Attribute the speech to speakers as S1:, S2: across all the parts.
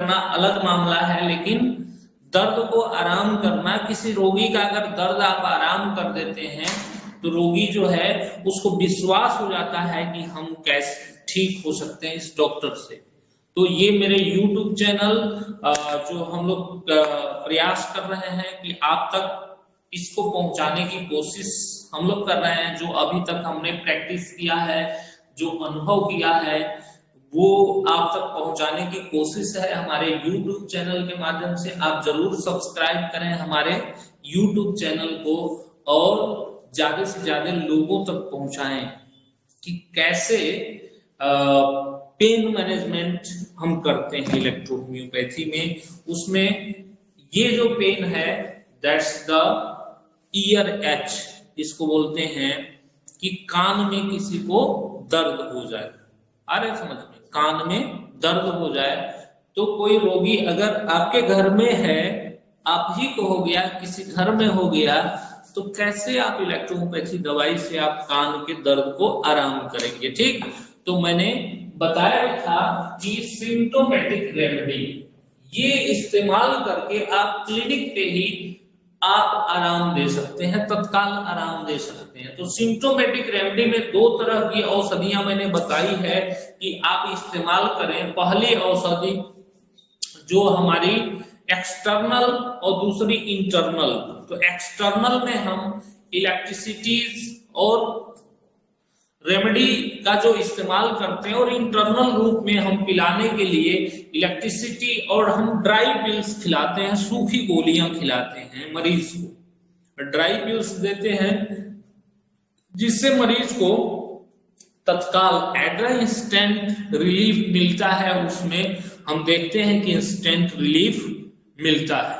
S1: करना अलग मामला है, लेकिन दर्द को आराम करना, किसी रोगी का अगर दर्द आप आराम कर देते हैं तो रोगी जो है उसको विश्वास हो जाता है कि हम कैसे ठीक हो सकते हैं इस डॉक्टर से। तो ये मेरे YouTube चैनल जो हम लोग प्रयास कर रहे हैं कि आप तक इसको पहुंचाने की कोशिश हम लोग कर रहे हैं। जो अभी तक हमने प्रैक्टिस किया है, जो अनुभव किया है, वो आप तक पहुंचाने की कोशिश है हमारे YouTube चैनल के माध्यम से। आप जरूर सब्सक्राइब करें हमारे YouTube चैनल को और ज्यादा से ज्यादा लोगों तक पहुंचाएं कि कैसे पेन मैनेजमेंट हम करते हैं इलेक्ट्रोहोम्योपैथी में। उसमें ये जो पेन है दैट्स द ईयर एच, इसको बोलते हैं कि कान में किसी को दर्द हो जाए। आ रहे समझ में, कान में दर्द हो जाए तो कोई रोगी अगर आपके घर में है, आप ही को हो गया, किसी घर में हो गया, तो कैसे आप इलेक्ट्रोहोम्योपैथी दवाई से आप कान के दर्द को आराम करेंगे। ठीक, तो मैंने बताया था कि सिम्टोमेटिक रेमेडी ये इस्तेमाल करके आप क्लिनिक पे ही आप आराम दे सकते हैं, तत्काल आराम दे सकते हैं। तो सिम्टोमेटिक रेमेडी में दो तरह की औषधियां मैंने बताई है कि आप इस्तेमाल करें। पहली औषधि जो हमारी एक्सटर्नल और दूसरी इंटरनल। तो एक्सटर्नल में हम इलेक्ट्रिसिटीज और रेमेडी का जो इस्तेमाल करते हैं, और इंटरनल रूप में हम पिलाने के लिए इलेक्ट्रिसिटी और हम ड्राई पिल्स खिलाते हैं, सूखी गोलियां खिलाते हैं मरीज को। ड्राई पिल्स देते हैं जिससे मरीज को तत्काल इंस्टेंट रिलीफ मिलता है। उसमें हम देखते हैं कि इंस्टेंट रिलीफ मिलता है।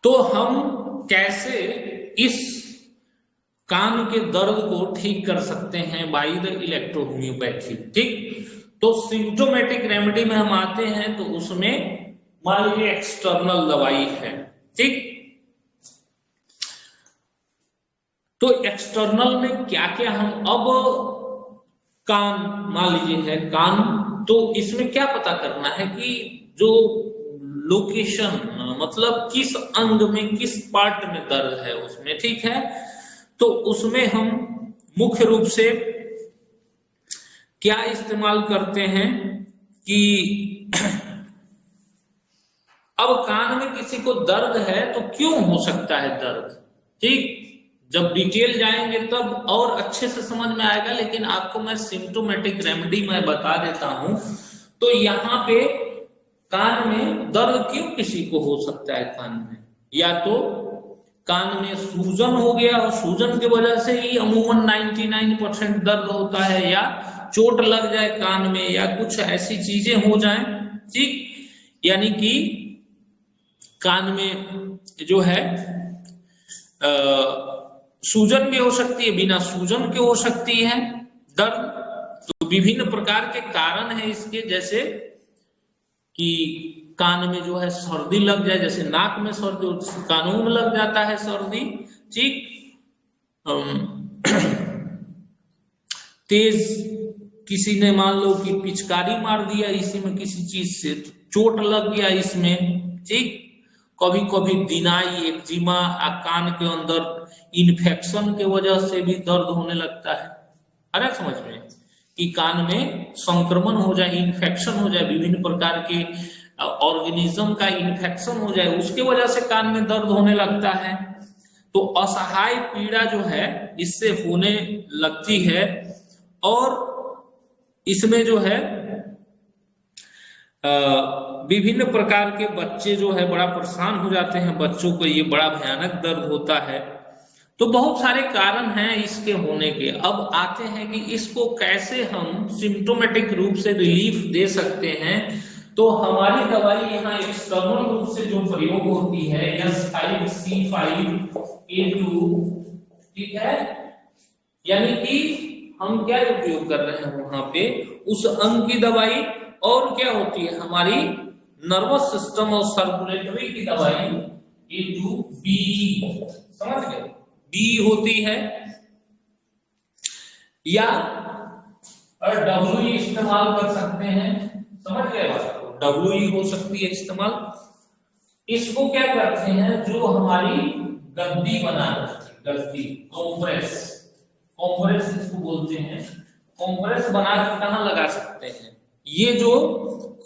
S1: तो हम कैसे इस कान के दर्द को ठीक कर सकते हैं बाय द इलेक्ट्रोहोम्योपैथी। ठीक, तो सिम्टोमेटिक रेमेडी में हम आते हैं तो उसमें मान लीजिए एक्सटर्नल दवाई है। ठीक, तो एक्सटर्नल में क्या क्या हम अब कान मान लीजिए है कान, तो इसमें क्या पता करना है कि जो लोकेशन मतलब किस अंग में किस पार्ट में दर्द है उसमें। ठीक है, तो उसमें हम मुख्य रूप से क्या इस्तेमाल करते हैं कि अब कान में किसी को दर्द है तो क्यों हो सकता है दर्द। ठीक, जब डिटेल जाएंगे तब और अच्छे से समझ में आएगा, लेकिन आपको मैं सिम्टोमेटिक रेमेडी मैं बता देता हूं। तो यहाँ पे कान में दर्द क्यों किसी को हो सकता है कान में, या तो कान में सूजन हो गया और सूजन की वजह से ही अमूमन 99% दर्द होता है, या चोट लग जाए कान में, या कुछ ऐसी चीजें हो जाएं। ठीक, यानी कि कान में जो है सूजन भी हो सकती है, बिना सूजन के हो सकती है दर्द। तो विभिन्न प्रकार के कारण है इसके, जैसे कि कान में जो है सर्दी लग जाए, जैसे नाक में सर्दी, कानों में लग जाता है सर्दी। ठीक, तेज किसी ने मान लो कि पिचकारी मार दिया इसी में किसी चीज से, चोट लग गया इसमें। ठीक, कभी कभी दिनाई एक्जिमा कान के अंदर इन्फेक्शन के वजह से भी दर्द होने लगता है। अरे समझ में, कि कान में संक्रमण हो जाए, इन्फेक्शन हो जाए, विभिन्न प्रकार के ऑर्गेनिज्म का इन्फेक्शन हो जाए, उसके वजह से कान में दर्द होने लगता है। तो असहाय पीड़ा जो है इससे होने लगती है, और इसमें जो है विभिन्न प्रकार के बच्चे जो है बड़ा परेशान हो जाते हैं, बच्चों को ये बड़ा भयानक दर्द होता है। तो बहुत सारे कारण हैं इसके होने के। अब आते हैं कि इसको कैसे हम सिम्टोमेटिक रूप से रिलीफ दे सकते हैं। तो हमारी दवाई यहाँ एक्सटर्नल रूप से जो प्रयोग होती है S5C5A2, ठीक है, यानी कि हम क्या उपयोग कर रहे हैं वहां पे उस अंग की दवाई, और क्या होती है हमारी नर्वस सिस्टम और सर्कुलेटरी की दवाई A2BE, समझ गए, बी होती है, या W इस्तेमाल कर सकते हैं। समझ गए बात को, WE हो सकती है इस्तेमाल। इसको क्या करते हैं, जो हमारी गद्दी बना रखी, गद्दी कॉम्प्रेस, कॉम्प्रेस इसको बोलते हैं, कॉम्प्रेस बना के कहाँ लगा सकते हैं, ये जो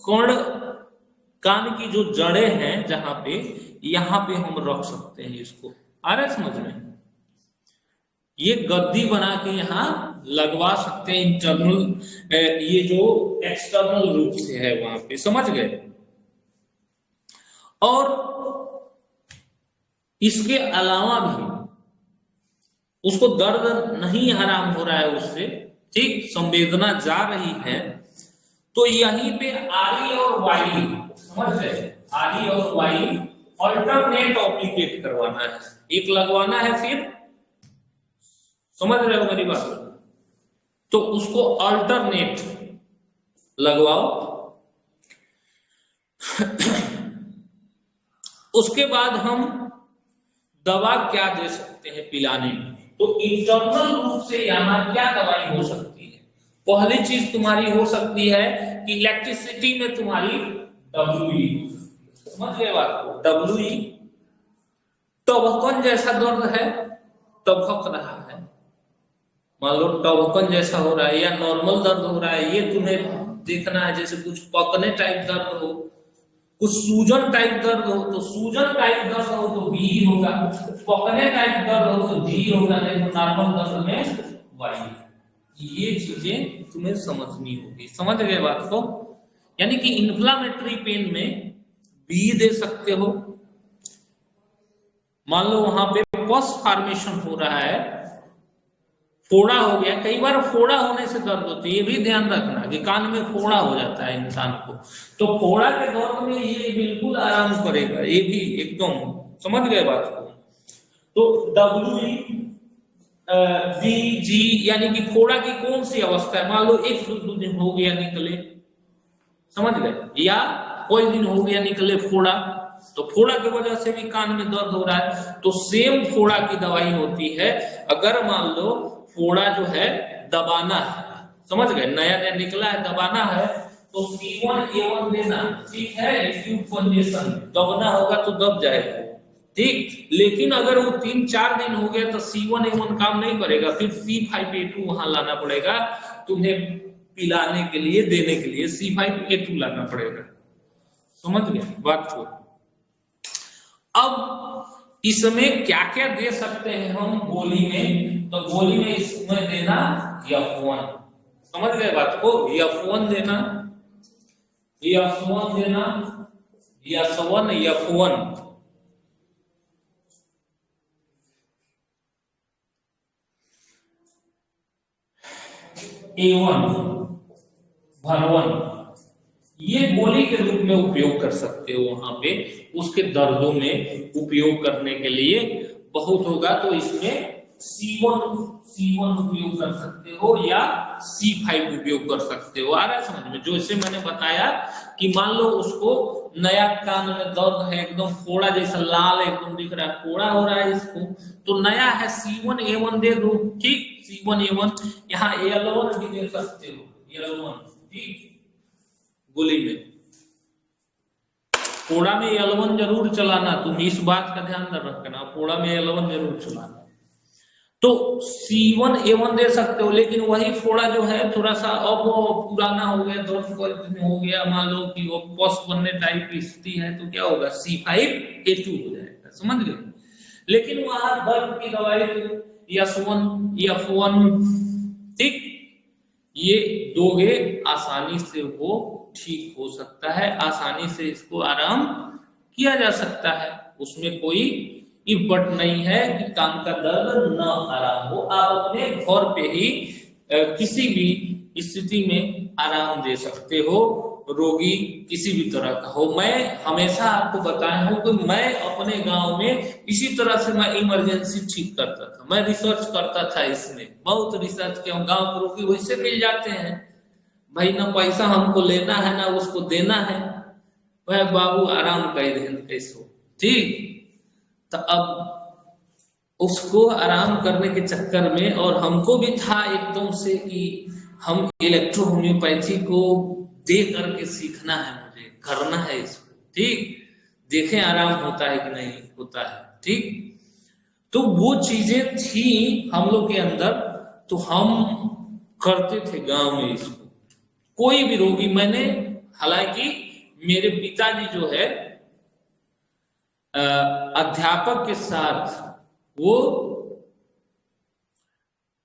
S1: कर्ण कान की जो जड़ें हैं जहां पे, यहां पे हम रख सकते हैं इसको। आ रहा है समझ में? ये गद्दी बना के यहाँ लगवा सकते हैं इंटरनल, ये जो एक्सटर्नल रूप से है वहां पे, समझ गए? और इसके अलावा भी उसको दर्द नहीं आराम हो रहा है उससे, ठीक, संवेदना जा रही है, तो यहीं पे आरी और वाई, समझ गए, आरी और वाई अल्टरनेट ऑप्लिकेट करवाना है, एक लगवाना है, फिर समझ रहे हो मेरी बात? तो उसको अल्टरनेट लगवाओ। उसके बाद हम दवा क्या दे सकते हैं पिलाने में, तो इंटरनल रूप से यहां क्या दवाई हो सकती है? पहली चीज तुम्हारी हो सकती है कि इलेक्ट्रिसिटी में तुम्हारी WE, समझ गए बात को, WE टबकन जैसा दर्द है, टबक रहा है, मान लो टबकन जैसा हो रहा है या नॉर्मल दर्द हो रहा है, ये तुम्हें देखना है। जैसे कुछ पकने टाइप दर्द हो, कुछ सूजन टाइप दर्द हो, तो सूजन टाइप दर्द हो तो B होगा, पकने टाइप दर्द हो तो D होगा, नहीं तो नॉर्मल दर्द में Y। ये चीजें तुम्हें समझनी होगी, समझ गए बात को? यानी कि इन्फ्लामेटरी पेन में B दे सकते हो। मान लो वहां पे पस फॉर्मेशन हो रहा है, फोड़ा हो गया, कई बार फोड़ा होने से दर्द होती है, ये भी ध्यान रखना कि कान में फोड़ा हो जाता है इंसान को, तो फोड़ा के दर्द में ये बिल्कुल आराम करेगा, ये भी एकदम, समझ गए बात को? तो WE VG यानी कि फोड़ा की कौन सी अवस्था है, मान लो 1-2 दिन हो गया निकले, समझ गए, या कोई दिन हो गया निकले फोड़ा, तो फोड़ा की वजह से भी कान में दर्द हो रहा है, तो सेम फोड़ा की दवाई होती है। अगर मान लो फोड़ा जो है दबाना है, समझ गए, नया नया निकला है, दबाना है, तो C1A1 देना, ठीक है, एक्यूट कंजेशन, दबना होगा तो दब जाएगा, ठीक। लेकिन अगर वो 3-4 दिन हो गया तो C1A1 काम नहीं करेगा, फिर C5A2 वहां लाना पड़ेगा तुम्हें, पिलाने के लिए, देने के लिए C5A2 लाना पड़ेगा, समझ गए बात को? अब इसमें क्या क्या दे सकते हैं हम गोली में, तो गोली में इसमें देना F1, समझ गए बात को? F1 देना, F1 देना, F1 A1 भरवन, ये गोली के रूप में उपयोग कर सकते हो वहां पे, उसके दर्दों में उपयोग करने के लिए बहुत होगा तो इसमें C1 उपयोग कर सकते हो या C5 उपयोग कर सकते हो। आ रहा है समझ में? जो इसे मैंने बताया कि मान लो उसको नया कान में दर्द है, एकदम फोड़ा जैसा लाल एकदम दिख रहा है, फोड़ा हो रहा है इसको, तो नया है C1A1 दे दो, ठीक, C1A1, यहाँ L1 भी दे सकते हो, L1, ठीक, गोली में फोड़ा में L1 जरूर चलाना, तुम इस बात का ध्यान रखना, फोड़ा में L1 जरूर चलाना। तो C1A1 दे सकते हो, लेकिन वही फोड़ा जो है थोड़ा सा अब पुराना हो गया, 10 हो गया, मान लो कि वो पस बनने टाइप की स्थिति है, तो क्या होगा, C5A2 हो जाएगा, समझ गए? लेकिन वहां दर्द की दवाई F1, ठीक, ये दोगे आसानी से वो ठीक हो सकता है, आसानी से इसको आराम किया जा सकता है, उसमें कोई इम्पट नहीं है कि कान का दर्द न आराम हो। आप अपने घर पे ही किसी भी स्थिति में आराम दे सकते हो, रोगी किसी भी तरह का हो। मैं हमेशा आपको बताया हूं कि मैं अपने गांव में इसी तरह से मैं इमरजेंसी ठीक करता था, मैं रिसर्च करता था, इसमें बहुत रिसर्च किया, गांव के रोगी वैसे मिल जाते हैं भाई, ना पैसा हमको लेना है ना उसको देना है, वह बाबू आराम कर दे कैसो, ठीक। तो अब उसको आराम करने के चक्कर में, और हमको भी था एकदम से कि हम इलेक्ट्रो होम्योपैथी को दे करके सीखना है मुझे, करना है इसको, ठीक, देखें आराम होता है कि नहीं होता है, ठीक। तो वो चीजें थी हम लोग के अंदर, तो हम करते थे गांव में इसको। कोई भी रोगी, मैंने हालांकि मेरे पिताजी जो है अध्यापक के साथ वो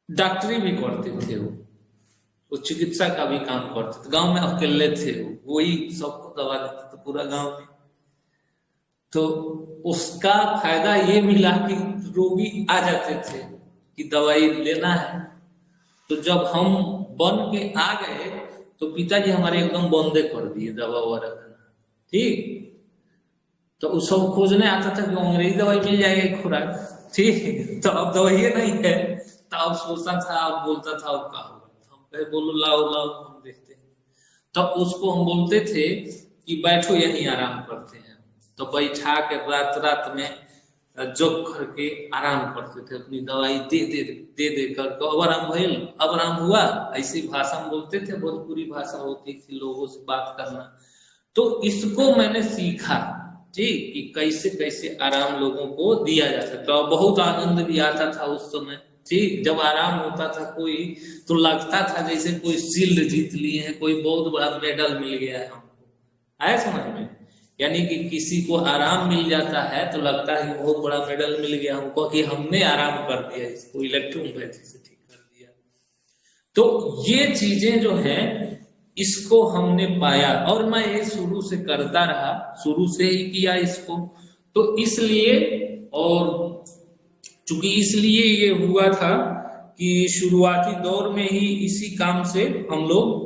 S1: डॉक्टरी भी करते थे, वो चिकित्सा का भी काम करते थे। गांव में अकेले थे, वही सबको दवा देते थे पूरा गांव में। तो उसका फायदा ये मिला कि रोगी आ जाते थे कि दवाई लेना है। तो जब हम बन के आ गए तो पिताजी हमारे एकदम बंदे कर दिए दवा ववा रखना, ठीक। तो उस सब खोजने आता था कि अंग्रेजी दवाई मिल जाएगी खुराक, ठीक। तो अब दवाई नहीं है, तो अब सोचता था, अब बोलता था अब क्या होगा, हम कहे बोलो लाओ लाओ हम देखते हैं। तब उसको हम बोलते थे कि बैठो यहीं आराम करते हैं, तो बैठा के रात रात में जोक करके आराम करते थे, अपनी दवाई दे कर अब आराम भइल, अब आराम हुआ, ऐसी भाषा में बोलते थे, भोजपुरी भाषा होती थी लोगों से बात करना। तो इसको मैंने सीखा, ठीक, कि कैसे कैसे आराम लोगों को दिया जा सकता। और बहुत आनंद भी आता था उस समय, ठीक। जब आराम होता था कोई, तो लगता था जैसे कोई शील्ड जीत लिए हैं, कोई बहुत बड़ा मेडल मिल गया है हमको, आया समझ में। यानी कि किसी को आराम मिल जाता है तो लगता है कि बहुत बड़ा मेडल मिल गया हमको, कि हमने आराम कर दिया, इसको इलेक्ट्रोपैथी से ठीक कर दिया। तो ये चीजें जो है इसको हमने पाया, और मैं ये शुरू से करता रहा, शुरू से ही किया इसको। तो इसलिए, और चूंकि इसलिए ये हुआ था कि शुरुआती दौर में ही इसी काम से हम लोग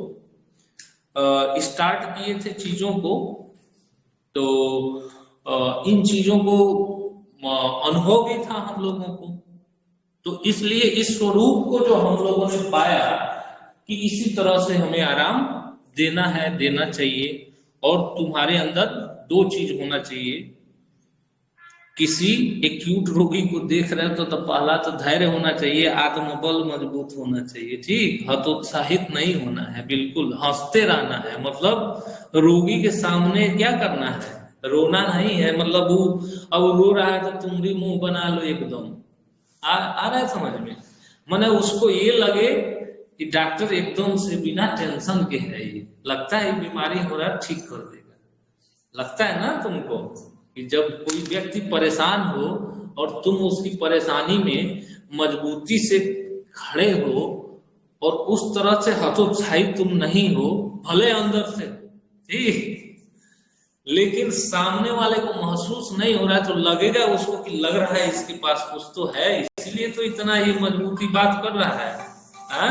S1: स्टार्ट किए थे चीजों को। तो इन चीजों को अनुभव भी था हम लोगों को, तो इसलिए इस स्वरूप को जो हम लोगों ने पाया कि इसी तरह से हमें आराम देना है, देना चाहिए। और तुम्हारे अंदर दो चीज होना चाहिए, किसी एक्यूट रोगी को देख रहे हो तो पहला तो धैर्य होना चाहिए, आत्मबल मजबूत होना चाहिए, ठीक, हतोत्साहित नहीं होना है, बिल्कुल हंसते रहना है। मतलब रोगी के सामने क्या करना है, रोना नहीं है। मतलब वो अब रो रहा है तो तुम भी मुंह बना लो एकदम, आ रहा है समझ में। माने उसको ये लगे कि डॉक्टर एकदम से बिना टेंशन के है, ये लगता है बीमारी हो रहा है ठीक कर देगा, लगता है ना तुमको कि जब कोई व्यक्ति परेशान हो और तुम उसकी परेशानी में मजबूती से खड़े हो और उस तरह से हतोत्साहित तुम नहीं हो, भले अंदर से, ठीक, लेकिन सामने वाले को महसूस नहीं हो रहा है तो लगेगा उसको कि लग रहा है इसके पास कुछ तो है, इसलिए तो इतना ये मजबूती बात कर रहा है, हा?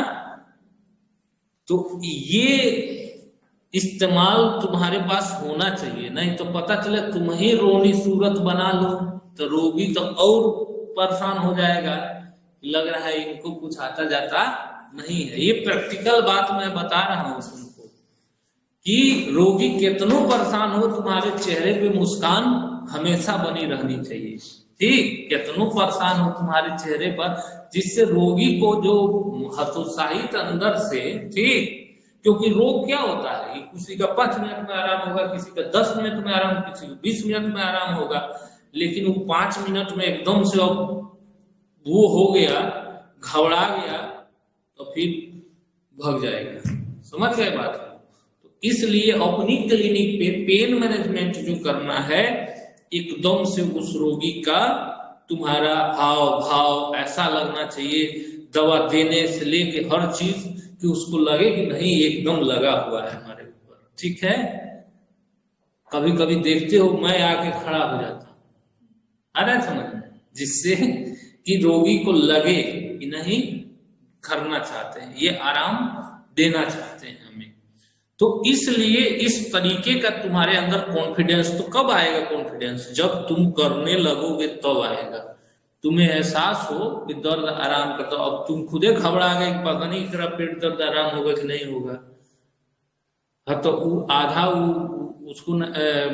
S1: तो ये इस्तेमाल तुम्हारे पास होना चाहिए, नहीं तो पता चले तुम ही रोनी सूरत बना लो तो रोगी तो और परेशान हो जाएगा, लग रहा है इनको कुछ आता जाता नहीं है। ये प्रैक्टिकल बात मैं बता रहा हूं तुमको कि रोगी कितनों परेशान हो, तुम्हारे चेहरे पे मुस्कान हमेशा बनी रहनी चाहिए, ठीक, कितनों परेशान हो तुम्हारे चेहरे पर, जिससे रोगी को जो हतोत्साहित अंदर से, ठीक, क्योंकि रोग क्या होता है, किसी का 5 मिनट में आराम होगा, किसी का 10 मिनट में आराम, किसी को 20 मिनट में आराम होगा, लेकिन वो 5 मिनट में एकदम से अब वो हो गया, घबरा गया तो फिर भाग जाएगा, समझ गए बात। तो इसलिए अपनी क्लिनिक पे पेन मैनेजमेंट जो करना है, एकदम से उस रोगी का तुम्हारा हाव भाव ऐसा लगना चाहिए, दवा देने से लेके हर चीज, कि उसको लगे कि नहीं एकदम लगा हुआ है हमारे ऊपर, ठीक है। कभी कभी देखते हो मैं आके खड़ा हो जाता हूं, आ रहा है समझ, जिससे कि रोगी को लगे कि नहीं करना चाहते हैं, ये आराम देना चाहते हैं हमें। तो इसलिए इस तरीके का तुम्हारे अंदर कॉन्फिडेंस, तो कब आएगा कॉन्फिडेंस, जब तुम करने लगोगे तब आएगा। तुम्हें एहसास हो कि दर्द आराम करता, अब तुम खुदे घबरा गए, पता नहीं तेरा पेट दर्द आराम होगा कि नहीं होगा, हाँ, तो वो आधा उसको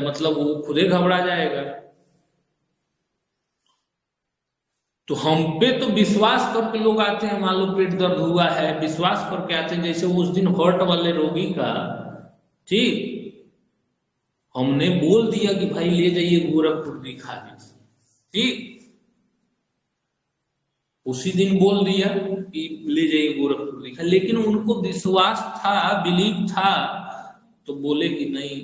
S1: मतलब वो खुदे घबरा जाएगा। तो हम पे तो विश्वास करके लोग आते हैं, मान लो पेट दर्द हुआ है, विश्वास करके आते हैं, जैसे उस दिन हार्ट वाले रोगी का, ठीक, हमने बोल दिया कि भाई ले जाइए गोरखपुर दिखा दीजिए, ठीक, उसी दिन बोल दिया कि ले जाइए गोरखपुर दिखा, लेकिन उनको विश्वास था, बिलीव था, तो बोले कि नहीं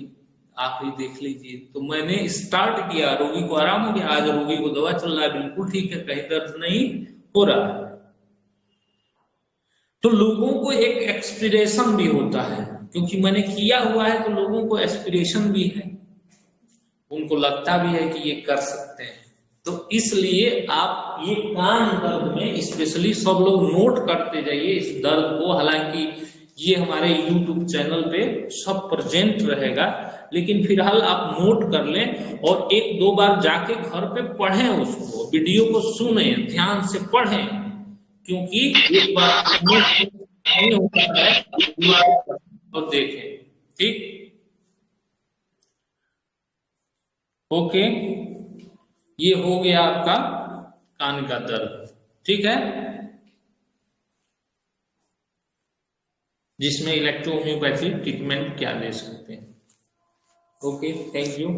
S1: आप ही देख लीजिए। तो मैंने स्टार्ट किया, रोगी को आराम हो गया, आज रोगी को दवा चल रहा है, बिल्कुल ठीक है, कहीं दर्द नहीं हो रहा है। तो लोगों को एक एक्सपीरेशन भी होता है, क्योंकि मैंने किया हुआ है, तो लोगों को एक्सपीरेशन भी है, उनको लगता भी है कि ये कर सकते हैं। तो इसलिए आप ये कान दर्द में स्पेशली सब लोग नोट करते जाइए इस दर्द को। हालांकि ये हमारे YouTube चैनल पे सब प्रेजेंट रहेगा, लेकिन फिलहाल आप नोट कर लें और एक दो बार जाके घर पे पढ़ें, उसको वीडियो को सुने, ध्यान से पढ़ें, क्योंकि एक बार नहीं होता है और देखें, ठीक, ओके। ये हो गया आपका कान का दर्द, ठीक है, जिसमें इलेक्ट्रोहोम्योपैथी ट्रीटमेंट क्या ले सकते हैं। Okay, thank you.